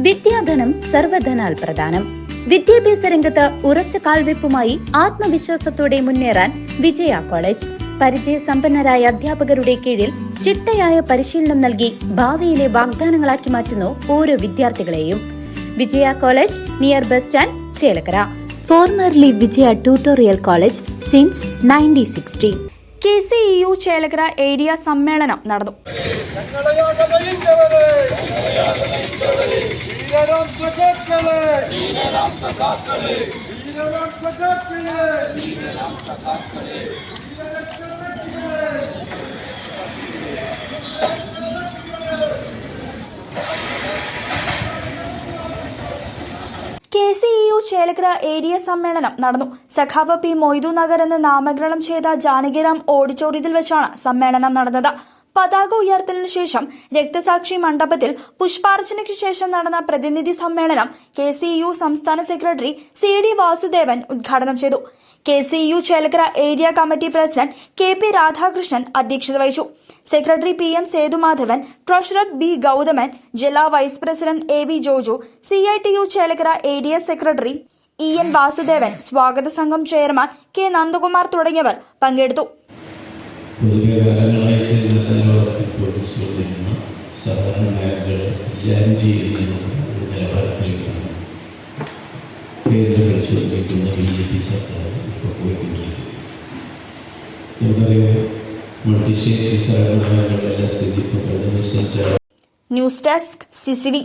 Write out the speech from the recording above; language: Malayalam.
വിദ്യാധനം സർവധനാൽ പ്രധാനം. വിദ്യാഭ്യാസ രംഗത്ത് ഉറച്ച കാൽവെപ്പുമായി ആത്മവിശ്വാസത്തോടെ മുന്നേറാൻ വിജയ കോളേജ്. പരിചയസമ്പന്നരായ അധ്യാപകരുടെ കീഴിൽ ചിട്ടയായ പരിശീലനം നൽകി ഭാവിയിലെ വാഗ്ദാനങ്ങളാക്കി മാറ്റുന്നു ഓരോ വിദ്യാർത്ഥികളെയും. Vijaya college near bus stand, Chelakkara. Formerly Vijaya tutorial college since 1960. KCEU Chelakkara area സമ്മേളനം നടന്നു. KCEU ചേലക്കര ഏരിയ സമ്മേളനം നടന്നു. സഖാവ് പി മൊയ്തു നഗർ എന്ന് നാമകരണം ചെയ്ത ജാനകിറാം ഓഡിറ്റോറിയത്തിൽ വെച്ചാണ് സമ്മേളനം നടന്നത്. പതാക ഉയർത്തലിനു ശേഷം രക്തസാക്ഷി മണ്ഡപത്തിൽ പുഷ്പാർച്ചനയ്ക്ക് ശേഷം നടന്ന പ്രതിനിധി സമ്മേളനം KCEU സംസ്ഥാന സെക്രട്ടറി CD വാസുദേവൻ ഉദ്ഘാടനം ചെയ്തു. KCEU Chelakkara area committee president KP Radhakrishnan അധ്യക്ഷത വഹിച്ചു. Secretary PM Sethumadhavan, treasurer B Gauthaman, ജില്ലാ vice president AV Joju, CITU Chelakkara area secretary EN Vasudevan, സ്വാഗത സംഘം ചെയർമാൻ K നന്ദകുമാർ തുടങ്ങിയവർ പങ്കെടുത്തു. സാധാരണ മേഖലകൾ എല്ലാവരും ചെയ്യുന്ന ഒരു നിലവാരത്തിലേക്കാണ് കേന്ദ്ര പരിശോധിക്കുന്ന BJP സർക്കാർ ഇപ്പോൾ പോയിക്കൊണ്ടിരിക്കുന്നത്. നമുക്കറിയാം, മൾട്ടി സ്റ്റേറ്റ് സഹകരണ മേഖലകളുടെ സ്ഥിതി ഇപ്പോൾ കഴിഞ്ഞ ദിവസം. News desk CCV.